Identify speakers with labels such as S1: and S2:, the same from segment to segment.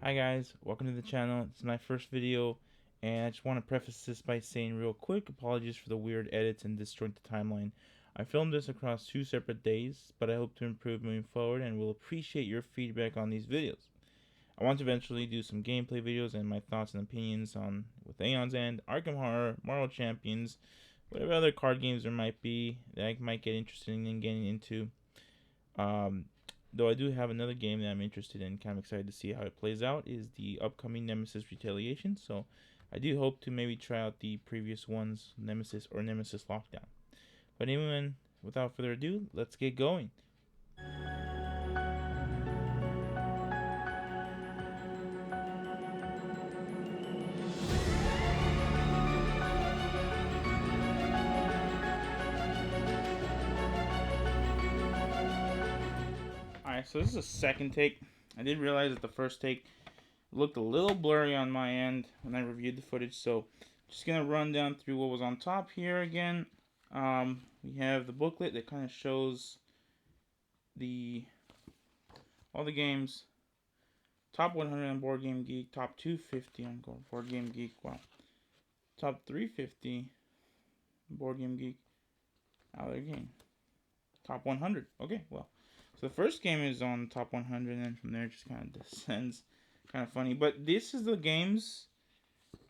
S1: Hi guys, welcome to the channel. It's my first video and I just want to preface this by saying real quick, apologies for the weird edits and disjointed timeline. I filmed this across 2 separate days, but I hope to improve moving forward and will appreciate your feedback on these videos. I want to eventually do some gameplay videos and my thoughts and opinions on with Aeons and Arkham Horror, Marvel Champions, whatever other card games there might be that I might get interested in getting into. Um, Though I do have another game that I'm interested in, kind of excited to see how it plays out, is the upcoming Nemesis Retaliation. So I do hope to maybe try out the previous ones, Nemesis or Nemesis Lockdown. But anyway, without further ado, let's get going. Alright, so this is a second take. I did realize that the first take looked a little blurry on my end when I reviewed the footage, so just gonna run down through what was on top here again. We have the booklet that kind of shows all the games, top 100 on Board Game Geek, top 250 on Board Game Geek, wow, top 350 Board Game Geek, other game, top 100. Okay, well, so the first game is on top 100, and then from there it just kind of descends. Kind of funny, but this is the games,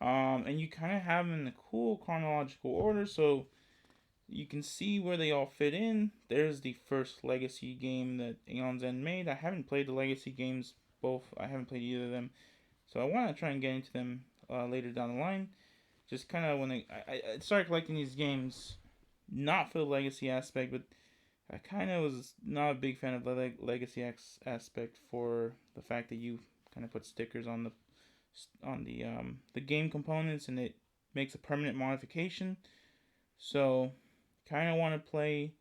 S1: and you kind of have them in a cool chronological order, so you can see where they all fit in. There's the first Legacy game that Aeons made. I haven't played the Legacy games, both. I haven't played either of them, so I want to try and get into them later down the line. Just kind of when I started collecting these games, not for the Legacy aspect, but I kind of was not a big fan of the Legacy aspect for the fact that you kind of put stickers on the game components, and it makes a permanent modification. So kind of want to play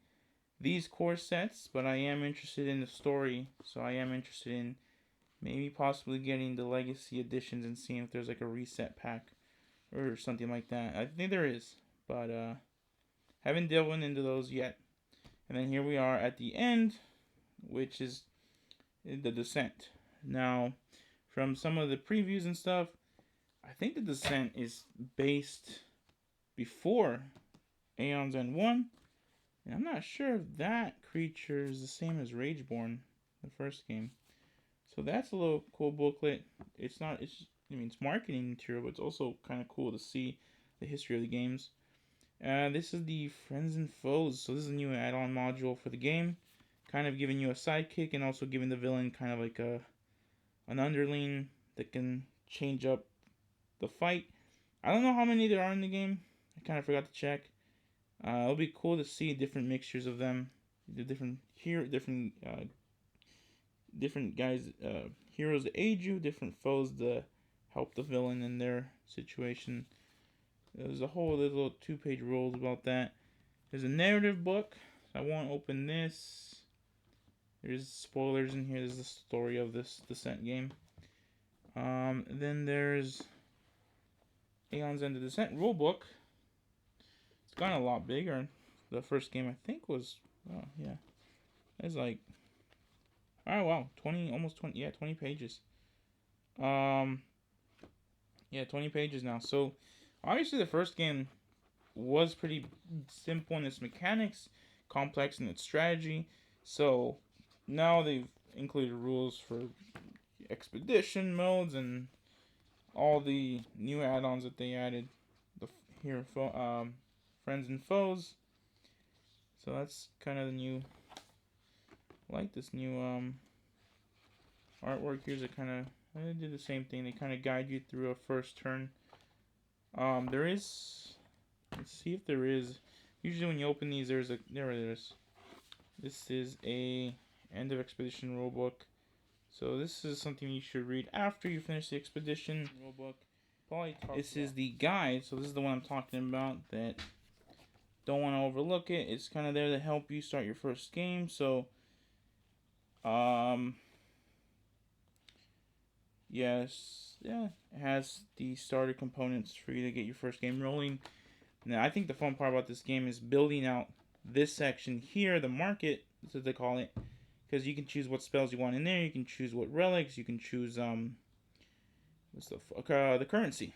S1: these core sets, but I am interested in the story, so I am interested in maybe possibly getting the Legacy editions and seeing if there's like a reset pack or something like that. I think there is, but haven't delved into those yet. And then here we are at the end, which is the Descent. Now, from some of the previews and stuff, I think the Descent is based before Aeons and 1. And I'm not sure if that creature is the same as Rageborn, the first game. So that's a little cool booklet. It's marketing material, but it's also kind of cool to see the history of the games. This is the Friends and Foes. So this is a new add-on module for the game, kind of giving you a sidekick and also giving the villain kind of like an underling that can change up the fight. I don't know how many there are in the game. I kind of forgot to check. It'll be cool to see different mixtures of them, the different guys, heroes that aid you, different foes that help the villain in their situation. There's a whole little 2-page rules about that. There's a narrative book. I won't open this. There's spoilers in here. There's the story of this Descent game. Then there's Aeons and the Descent rulebook. It's gotten a lot bigger. The first game I think was, oh yeah, it's like, oh wow, 20, almost 20, yeah, 20 pages. Yeah, 20 pages now. So obviously the first game was pretty simple in its mechanics, complex in its strategy. So now they've included rules for expedition modes and all the new add-ons that they added. The here Friends and Foes. So that's kind of the new. I like this new artwork. Here's a kind of. They did the same thing. They kind of guide you through a first turn. There is. Let's see if there is. Usually when you open these, there it is. This is a end of expedition rulebook. So this is something you should read after you finish the expedition rulebook. This is the guide. So this is the one I'm talking about. That don't want to overlook it. It's kind of there to help you start your first game. So, yes, yeah, it has the starter components for you to get your first game rolling. Now, I think the fun part about this game is building out this section here, the market, that's what they call it, because you can choose what spells you want in there. You can choose what relics. You can choose what's the currency?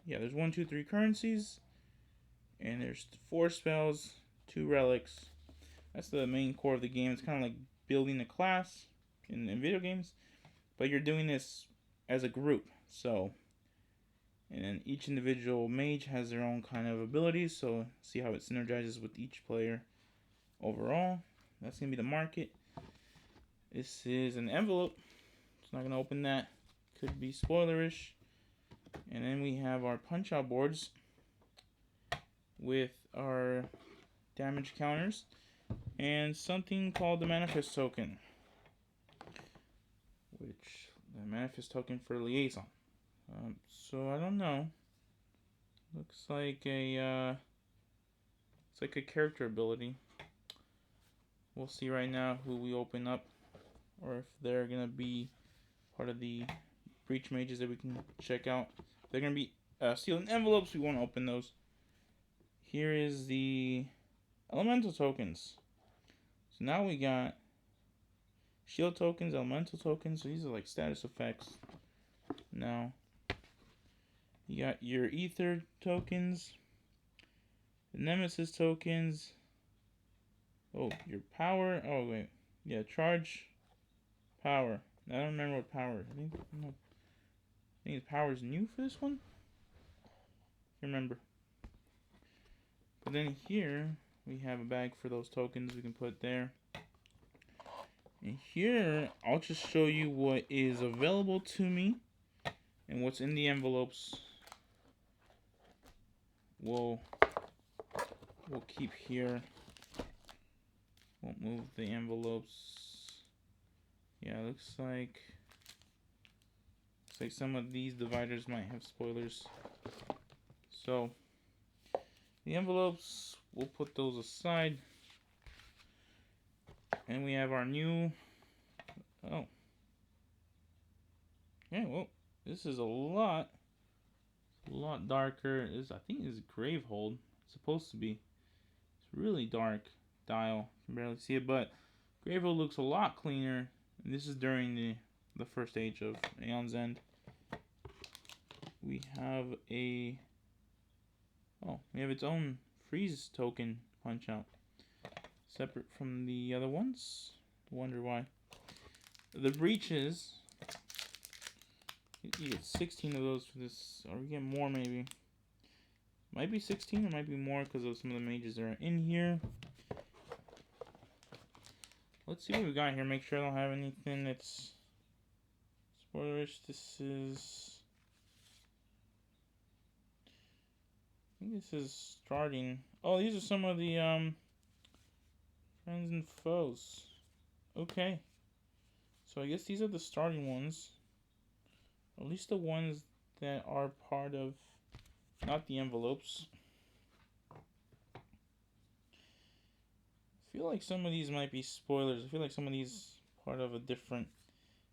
S1: Yeah, there's 1, 2, 3 currencies, and there's 4 spells, 2 relics. That's the main core of the game. It's kind of like building a class in video games, but you're doing this as a group. So, and then each individual mage has their own kind of abilities. So, see how it synergizes with each player overall. That's gonna be the market. This is an envelope. It's not gonna open that. Could be spoilerish. And then we have our punch out boards with our damage counters and something called the manifest token, which the manifest token for liaison. So I don't know. Looks like a it's like a character ability. We'll see right now who we open up, or if they're gonna be part of the breach mages that we can check out. If they're gonna be sealed in envelopes, we won't open those. Here is the elemental tokens. So now we got shield tokens, elemental tokens. So these are like status effects. Now you got your ether tokens, the nemesis tokens. Oh, your power. Oh wait, yeah, charge, power. I don't remember what power. I think power is new for this one. Remember. But then here we have a bag for those tokens we can put there. And here I'll just show you what is available to me and what's in the envelopes. We'll keep here. Won't move the envelopes. Yeah, looks like some of these dividers might have spoilers. So the envelopes, we'll put those aside. And we have our new, oh. Yeah, well, this is a lot darker. I think this is Gravehold. It's supposed to be. It's really dark dial. You can barely see it, but Gravehold looks a lot cleaner. And this is during the first age of Aeon's End. We have we have its own freeze token punch out. Separate from the other ones. Wonder why. The breaches, you get 16 of those for this, or you get more maybe. Might be 16 or might be more because of some of the mages that are in here. Let's see what we got here. Make sure I don't have anything that's spoilerish. This is, I think this is starting. Oh, these are some of the friends and foes. Okay. So I guess these are the starting ones. At least the ones that are part of, not the envelopes. I feel like some of these might be spoilers. I feel like some of these part of a different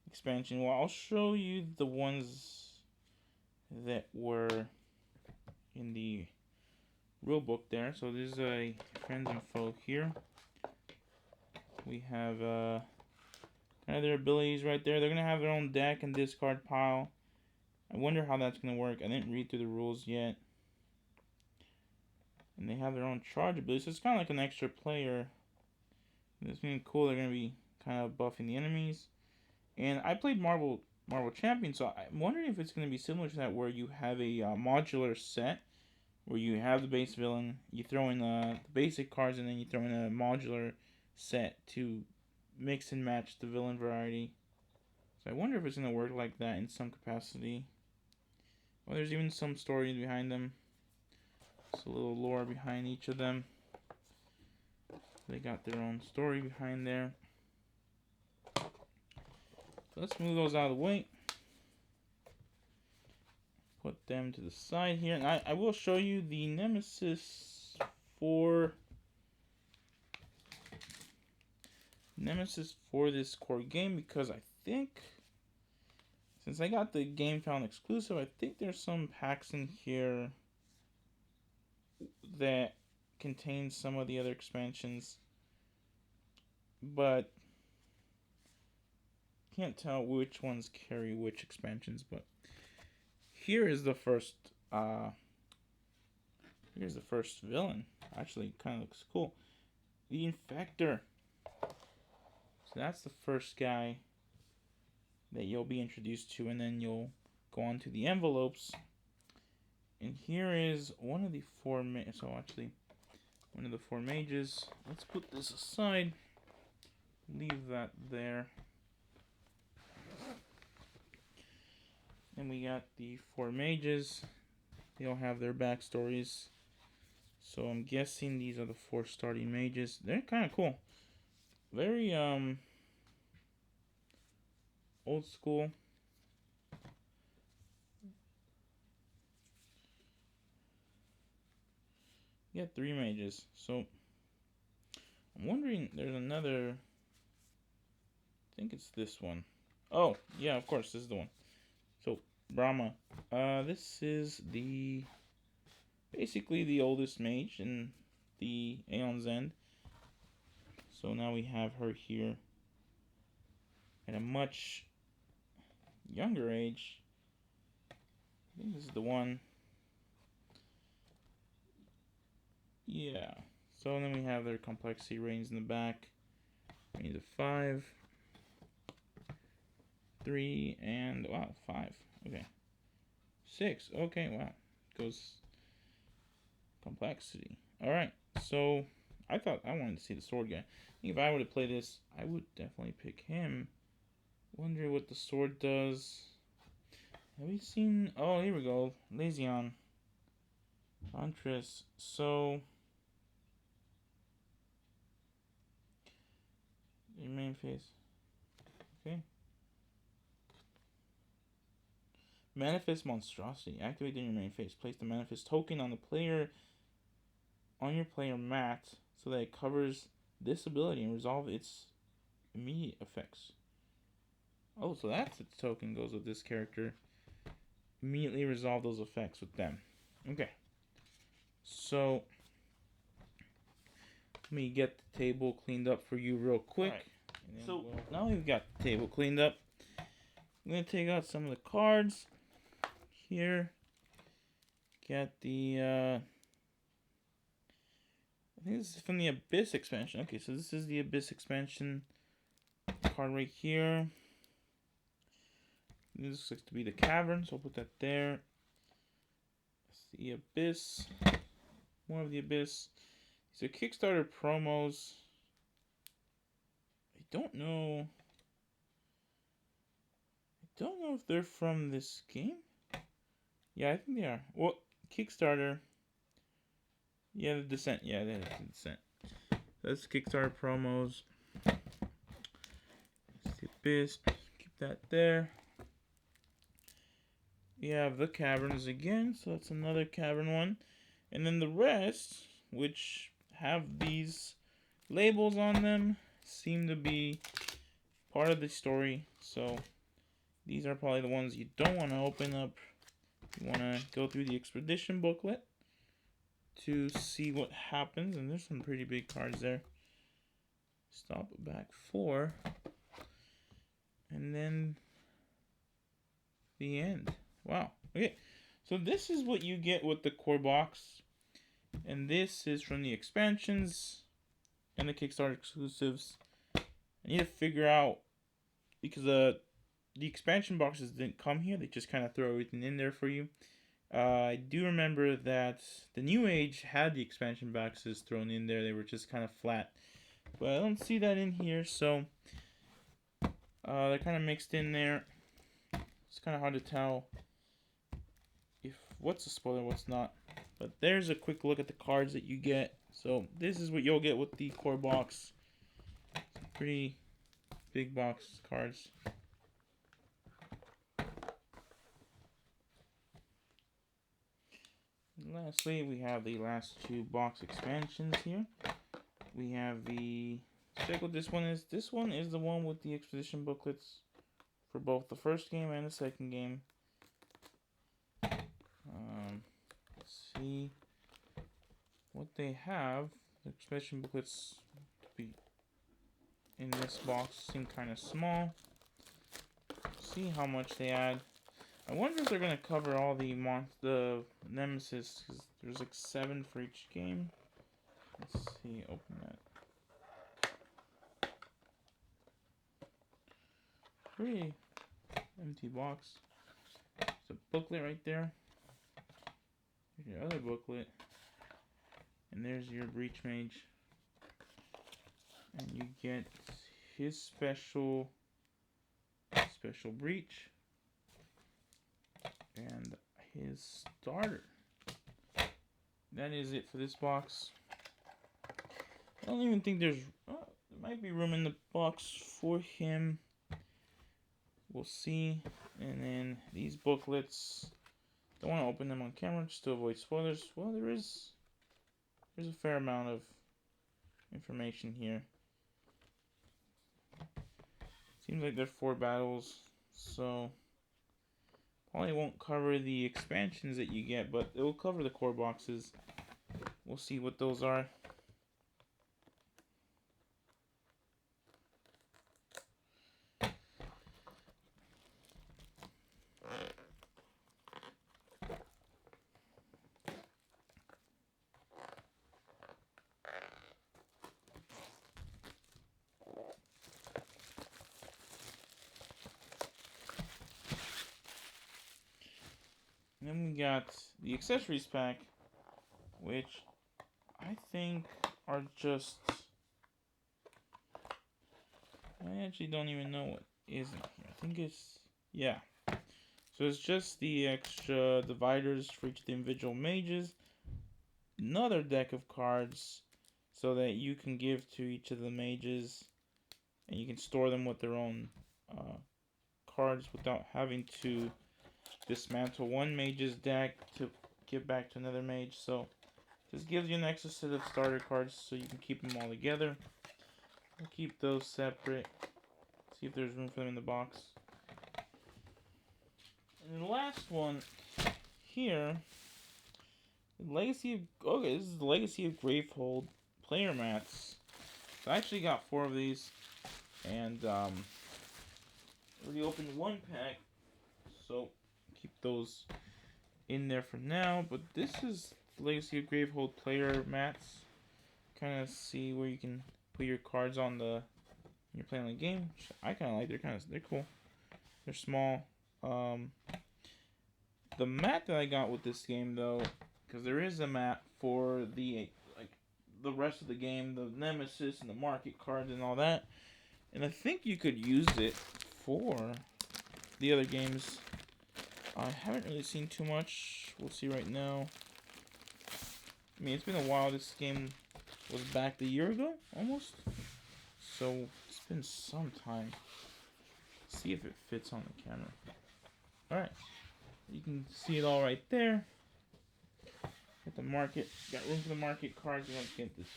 S1: expansion. Well, I'll show you the ones that were in the rule book there. So there's a friends and foe here. We have kind of their abilities right there. They're gonna have their own deck and discard pile. I wonder how that's gonna work. I didn't read through the rules yet. And they have their own charge ability, so it's kind of like an extra player. It's gonna be cool. They're gonna be kind of buffing the enemies. And I played Marvel Champion, so I'm wondering if it's gonna be similar to that, where you have a modular set, where you have the base villain, you throw in the basic cards, and then you throw in a modular set to mix and match the villain variety. So I wonder if it's gonna work like that in some capacity. Well, there's even some story behind them. It's a little lore behind each of them. They got their own story behind there. So let's move those out of the way. Put them to the side here. And I will show you the Nemesis for this core game, because I think, since I got the GameFound exclusive, I think there's some packs in here that contain some of the other expansions, but can't tell which ones carry which expansions. But here is the first. Here's the first villain. Actually, kind of looks cool. The Infector. So that's the first guy that you'll be introduced to, and then you'll go on to the envelopes. And here is one of the four. So actually, one of the four mages. Let's put this aside. Leave that there. And we got the four mages. They all have their backstories. So I'm guessing these are the four starting mages. They're kind of cool. Very old school. You got three mages. So I'm wondering, there's another. I think it's this one. Oh, yeah, of course, this is the one. So Brahma. This is basically the oldest mage in the Aeons End. So now we have her here at a much younger age. I think this is the one. Yeah. So then we have their complexity range in the back. We need a 5, 3, and wow, 5. Okay. 6. Okay, wow. Goes complexity. Alright, so I thought I wanted to see the sword guy. I think if I were to play this, I would definitely pick him. Wonder what the sword does. Have we seen... Oh, here we go. Lesion. Huntress. So... your main face. Okay. Manifest monstrosity. Activating your main face. Place the manifest token on your player mat so that it covers this ability and resolve its immediate effects. Oh, so that's its token goes with this character. Immediately resolve those effects with them. Okay. So let me get the table cleaned up for you real quick. Right. So now we've got the table cleaned up. I'm gonna take out some of the cards here. Get the I think this is from the Abyss expansion. Okay, so this is the Abyss expansion card right here. This looks to be the Cavern, so I'll put that there. It's the Abyss. More of the Abyss. These are Kickstarter promos. I don't know if they're from this game. Yeah, I think they are. Well, Kickstarter. Yeah, the Descent. Yeah, that is the Descent. That's Kickstarter promos. It's the Abyss. Keep that there. We have the Caverns again, so that's another Cavern one. And then the rest, which have these labels on them, seem to be part of the story. So these are probably the ones you don't want to open up. You want to go through the expedition booklet to see what happens. And there's some pretty big cards there. Stop back 4. And then the end. Wow. Okay. So this is what you get with the core box. And this is from the expansions and the Kickstarter exclusives. I need to figure out, because the expansion boxes didn't come here. They just kind of throw everything in there for you. I do remember that the New Age had the expansion boxes thrown in there. They were just kind of flat. But I don't see that in here, so they're kind of mixed in there. It's kind of hard to tell if what's a spoiler, what's not. But there's a quick look at the cards that you get. So this is what you'll get with the core box. Pretty big box cards. And lastly, we have the last 2 box expansions here. We have the... check what this one is. This one is the one with the expedition booklets for both the first game and the second game. Let's see what they have. The expedition booklets to be in this box seem kind of small. See how much they add. I wonder if they're gonna cover all the nemesis, because there's like 7 for each game. Let's see, open that. Pretty empty box. There's a booklet right there. Here's your other booklet. And there's your Breach Mage. And you get his special Breach. And his starter. That is it for this box. I don't even think there might be room in the box for him. We'll see. And then these booklets, don't want to open them on camera just to avoid spoilers. Well, there's a fair amount of information here. Seems like there's 4 battles, so probably won't cover the expansions that you get, but it will cover the core boxes. We'll see what those are. And then we got the accessories pack, which I think are just... I actually don't even know what is in here. I think it's... yeah. So it's just the extra dividers for each of the individual mages. Another deck of cards so that you can give to each of the mages. And you can store them with their own cards without having to dismantle one mage's deck to give back to another mage. So this gives you an extra set of starter cards so you can keep them all together. I'll keep those separate. See if there's room for them in the box. And the last one here, Legacy of... okay, this is the Legacy of Gravehold player mats. So I actually got 4 of these, and already opened 1 pack, so keep those in there for now. But this is Legacy of Gravehold player mats. Kind of see where you can put your cards on when you're playing the game. Which I kind of like. They're cool. They're small. The mat that I got with this game, though, because there is a mat for the rest of the game, the Nemesis and the market cards and all that, and I think you could use it for the other games. I haven't really seen too much. We'll see right now. I mean, it's been a while. This game was back a year ago, almost. So it's been some time. Let's see if it fits on the camera. Alright. You can see it all right there. Got the market. Got room for the market cards. We're going to get this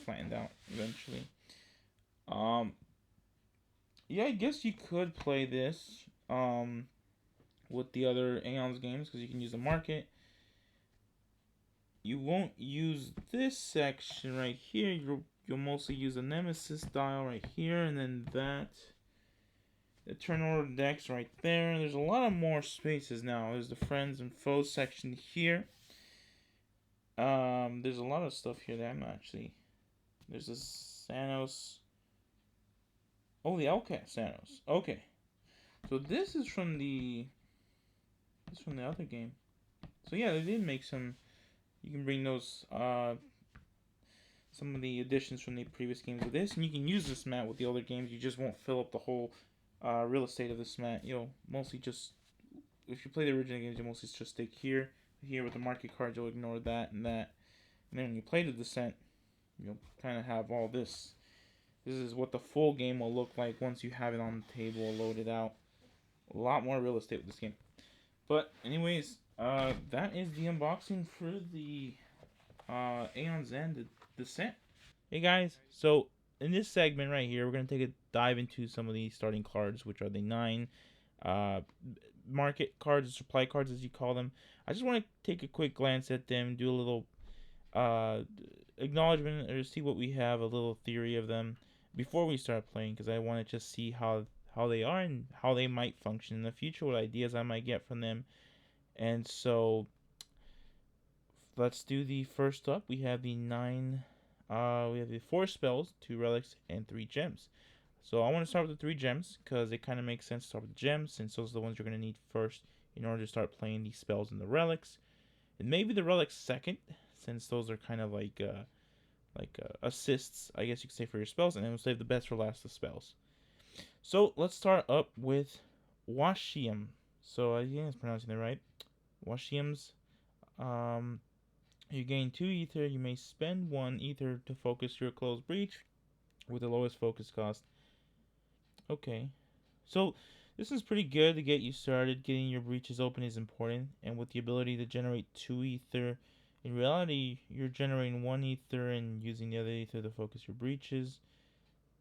S1: flattened out eventually. Yeah, I guess you could play this with the other Aeons games because you can use the market. You won't use this section right here. You'll mostly use the Nemesis dial right here, and then that. The turn order decks right there. There's a lot of more spaces now. There's the friends and foes section here. There's a lot of stuff here that I'm actually... There's this Thanos. Oh, the Outcast Thanos. Okay. So this is from the other game. So yeah, they did make some... You can bring those, some of the additions from the previous games with this, and you can use this mat with the other games. You just won't fill up the whole real estate of this mat. You'll mostly just, if you play the original games, you'll mostly just stick here with the market cards. You'll ignore that and that, and then when you play the Descent, you'll kind of have all this. This is what the full game will look like once you have it on the table, loaded out. A lot more real estate with this game. But anyways, that is the unboxing for the Aeons and the Descent. Hey guys, so in this segment right here, we're going to take a dive into some of the starting cards, which are the 9 market cards, supply cards as you call them. I just want to take a quick glance at them, do a little acknowledgement, or see what we have, a little theory of them before we start playing, because I want to just see how how they are and how they might function in the future, what ideas I might get from them. And so let's do the first up. We have the we have the 4 spells, 2 relics, and 3 gems. So I want to start with the 3 gems because it kind of makes sense to start with the gems since those are the ones you're going to need first in order to start playing these spells and the relics. And maybe the relics second, since those are kind of like assists, I guess you could say, for your spells, and then we'll save the best for last of spells. So let's start up with Washium. So I think I'm pronouncing it right. Washiums. You gain 2 ether. You may spend 1 ether to focus your closed breach with the lowest focus cost. Okay. So this is pretty good to get you started. Getting your breaches open is important, and with the ability to generate 2 ether, in reality, you're generating 1 ether and using the other ether to focus your breaches.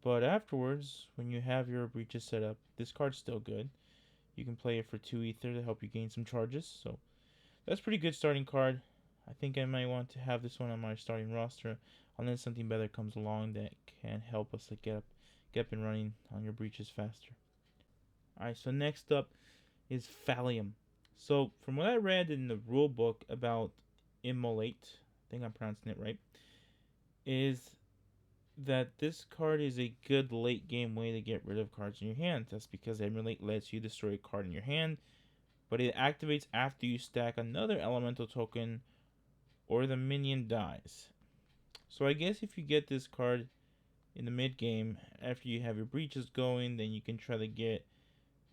S1: But afterwards, when you have your breaches set up, this card's still good. You can play it for 2 ether to help you gain some charges. So that's a pretty good starting card. I think I might want to have this one on my starting roster unless something better comes along that can help us to get up and running on your breaches faster. Alright, so next up is Thallium. So from what I read in the rule book about Immolate, I think I'm pronouncing it right, is that this card is a good late game way to get rid of cards in your hand. That's because Immolate lets you destroy a card in your hand, but it activates after you stack another elemental token or the minion dies. So I guess if you get this card in the mid game after you have your breaches going, then you can try to get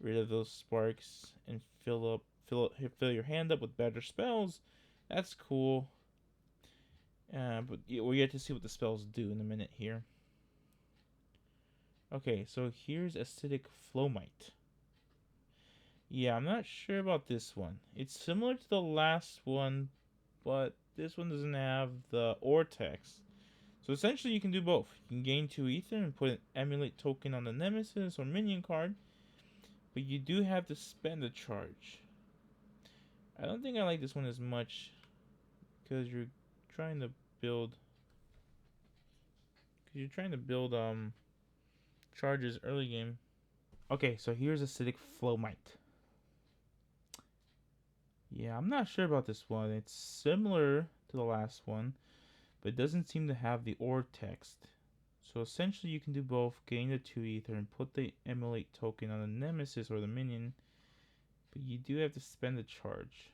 S1: rid of those sparks and fill your hand up with better spells. That's cool. But we'll get to see what the spells do in a minute here. Okay, so here's Acidic Flowmite. Yeah, I'm not sure about this one. It's similar to the last one, but this one doesn't have the Ortex. So essentially you can do both. You can gain 2 ether and put an Emulate token on the Nemesis or minion card, but you do have to spend a charge. I don't think I like this one as much because you're trying to build charges early game. Okay, so here's Acidic Flowmite. Yeah, I'm not sure about this one. It's similar to the last one, but it doesn't seem to have the or text. So essentially you can do both, gain the 2 ether and put the Emulate token on the Nemesis or the minion, but you do have to spend a charge.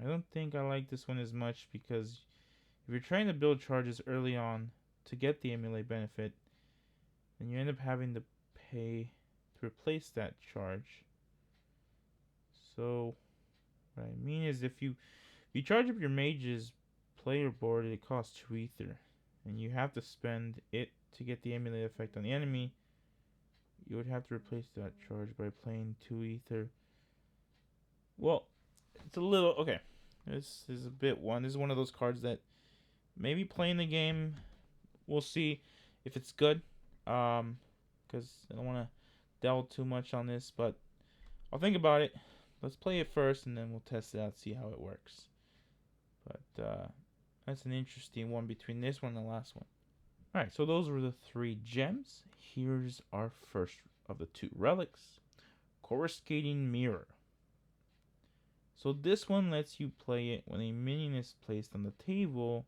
S1: I don't think I like this one as much because if you're trying to build charges early on to get the Emulate benefit, then you end up having to pay to replace that charge. So what I mean is if you charge up your mage's player board, it costs 2 ether, and you have to spend it to get the Emulate effect on the enemy. You would have to replace that charge by playing 2 ether. Well, it's a little okay. This is a bit one. This is one of those cards that maybe playing the game, we'll see if it's good. Because I don't want to delve too much on this, but I'll think about it. Let's play it first, and then we'll test it out, see how it works. But that's an interesting one between this one and the last one. Alright, so those were the 3 gems. Here's our first of the 2 relics, Coruscating Mirror. So this one lets you play it when a minion is placed on the table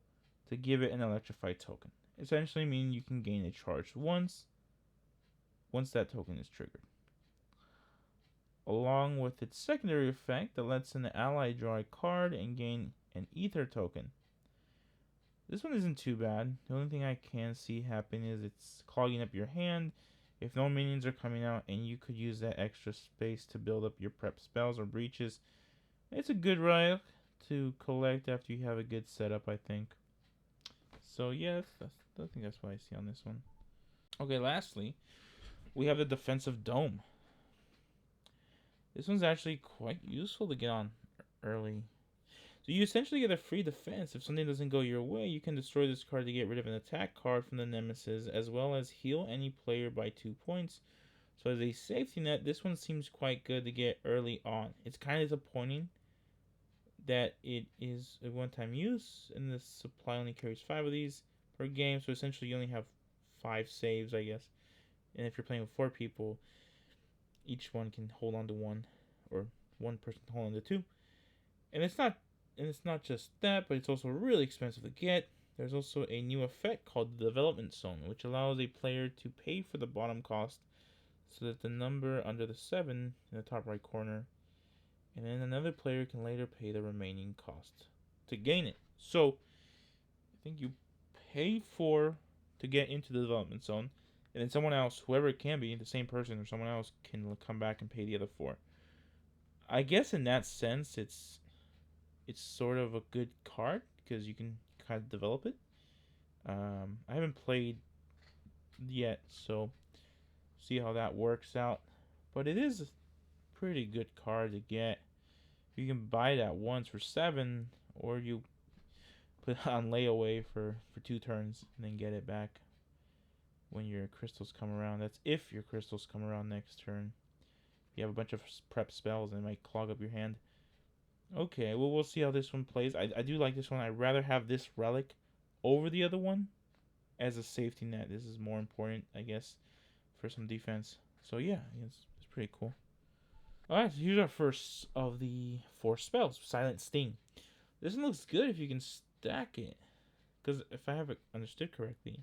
S1: to give it an Electrify token. Essentially meaning you can gain a charge once that token is triggered. Along with its secondary effect that lets an ally draw a card and gain an ether token. This one isn't too bad. The only thing I can see happen is it's clogging up your hand if no minions are coming out, and you could use that extra space to build up your prep spells or breaches. It's a good relic to collect after you have a good setup, I think. So yeah, I think that's what I see on this one. Okay, lastly, we have the Defensive Dome. This one's actually quite useful to get on early. So you essentially get a free defense. If something doesn't go your way, you can destroy this card to get rid of an attack card from the Nemesis, as well as heal any player by 2 points. So as a safety net, this one seems quite good to get early on. It's kind of disappointing that it is a one-time use, and the supply only carries 5 of these per game, so essentially you only have 5 saves, I guess. And if you're playing with 4 people, Each one can hold on to one, or one person can hold on to two. And it's not just that, but it's also really expensive to get. There's also a new effect called the development zone, which allows a player to pay for the bottom cost so that the number under the 7 in the top right corner, and then another player can later pay the remaining cost to gain it. So I think you pay for to get into the development zone, and then someone else, whoever it can be, the same person or someone else, can come back and pay the other 4. I guess in that sense, it's sort of a good card because you can kind of develop it. I haven't played yet, so see how that works out. But it is a pretty good card to get. You can buy it at once for 7, or you put it on layaway for 2 turns and then get it back when your crystals come around. That's if your crystals come around next turn. You have a bunch of prep spells and it might clog up your hand. Okay, well, we'll see how this one plays. I do like this one. I'd rather have this relic over the other one as a safety net. This is more important, I guess, for some defense. So yeah, it's pretty cool. Alright, so here's our first of the 4 spells. Silent Sting. This one looks good if you can stack it. Because if I have it understood correctly,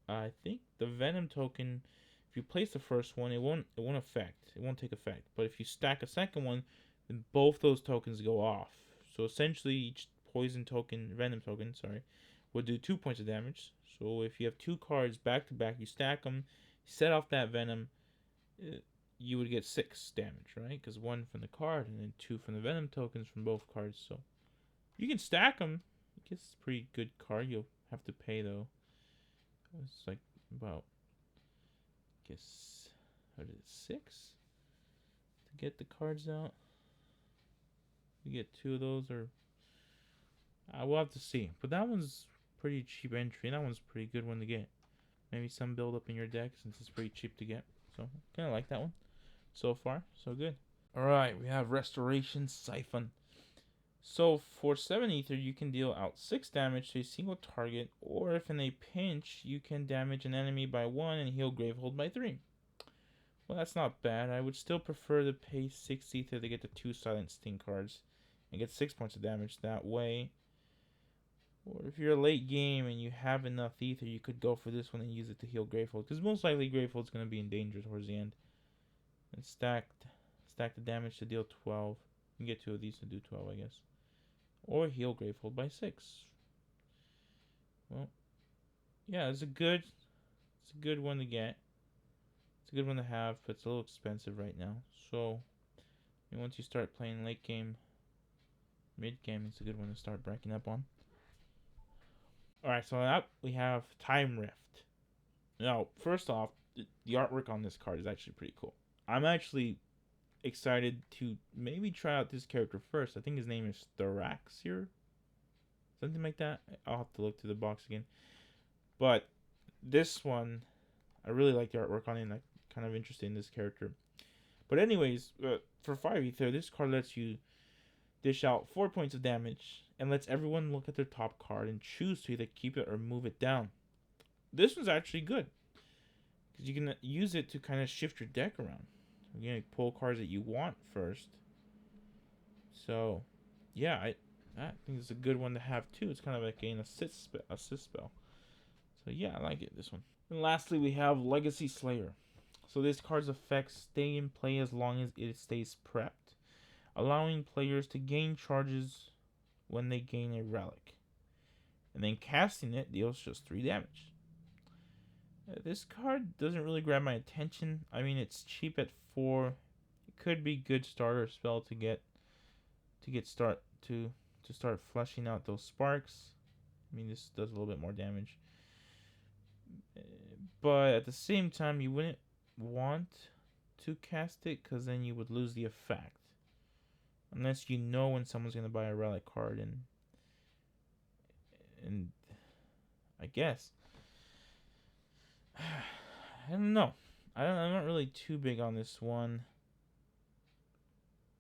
S1: I think the Venom token, if you place the first one, it won't affect. It won't take effect. But if you stack a second one, then both those tokens go off. So essentially, each poison token, Venom token, would do 2 points of damage. So if you have 2 cards back to back, you stack them, set off that Venom, you would get 6 damage, right? Because 1 from the card and then 2 from the Venom tokens from both cards. So you can stack them. I guess it's a pretty good card. You'll have to pay though. It's like about, I guess, what is it, 6 to get the cards out. You get 2 of those, or we'll have to see. But that one's pretty cheap entry. That one's a pretty good one to get. Maybe some build up in your deck since it's pretty cheap to get. So kind of like that one. So far, so good. Alright, we have Restoration Siphon. So for 7 ether, you can deal out 6 damage to a single target, or if in a pinch, you can damage an enemy by 1 and heal Gravehold by 3. Well, that's not bad. I would still prefer to pay 6 ether to get the 2 Silent Sting cards and get 6 points of damage that way. Or if you're late game and you have enough ether, you could go for this one and use it to heal Gravehold, because most likely Gravehold's going to be in danger towards the end. And stack the damage to deal 12. You can get 2 of these to do 12, I guess. Or heal Gravehold by 6. Well, yeah, it's a good one to get. It's a good one to have, but it's a little expensive right now. So once you start playing late game, mid game, it's a good one to start breaking up on. Alright, so up we have Time Rift. Now, first off, the artwork on this card is actually pretty cool. I'm actually excited to maybe try out this character first. I think his name is Thoraxir, something like that. I'll have to look through the box again. But this one, I really like the artwork on it, and I'm kind of interested in this character. But anyways, for 5 ether, this card lets you dish out 4 points of damage and lets everyone look at their top card and choose to either keep it or move it down. This one's actually good because you can use it to kind of shift your deck around. You know, pull cards that you want first. So, yeah, I think it's a good one to have too. It's kind of like an assist spell. So yeah, I like it, this one. And lastly, we have Legacy Slayer. So this card's effects stay in play as long as it stays prepped, allowing players to gain charges when they gain a relic. And then casting it deals just 3 damage. This card doesn't really grab my attention. I mean, it's cheap at 4. It could be good starter spell to start fleshing out those sparks. I mean, this does a little bit more damage. But at the same time, you wouldn't want to cast it because then you would lose the effect. Unless you know when someone's going to buy a relic card, and I guess I don't know. I'm not really too big on this one,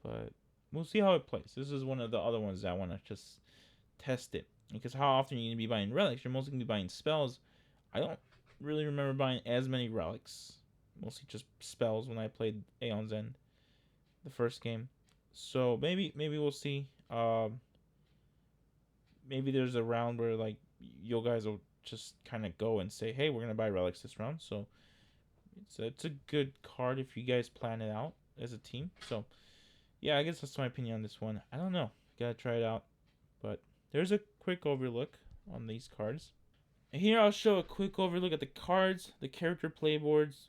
S1: but we'll see how it plays. This is one of the other ones that I want to just test it, because how often are you going to be buying relics? You're mostly going to be buying spells. I don't really remember buying as many relics mostly just spells when I played Aeons End, the first game. So maybe we'll see. Maybe there's a round where like you guys will just kind of go and say, hey, we're gonna buy relics this round. So it's a good card if you guys plan it out as a team. So yeah, I guess that's my opinion on this one. I don't know. Gotta try it out. But there's a quick overlook on these cards. And here I'll show a quick overlook at the cards, the character playboards.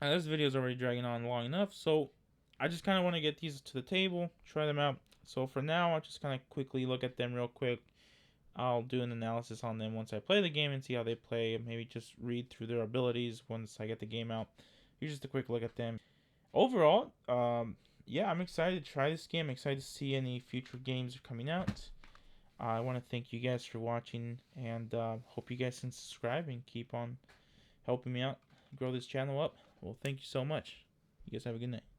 S1: This video is already dragging on long enough, so I just kind of want to get these to the table, try them out. So for now, I'll just kind of quickly look at them real quick. I'll do an analysis on them once I play the game and see how they play, and maybe just read through their abilities once I get the game out. Here's just a quick look at them. Overall, yeah, I'm excited to try this game. I'm excited to see any future games are coming out. I want to thank you guys for watching, and hope you guys can subscribe and keep on helping me out grow this channel up. Well, thank you so much. You guys have a good night.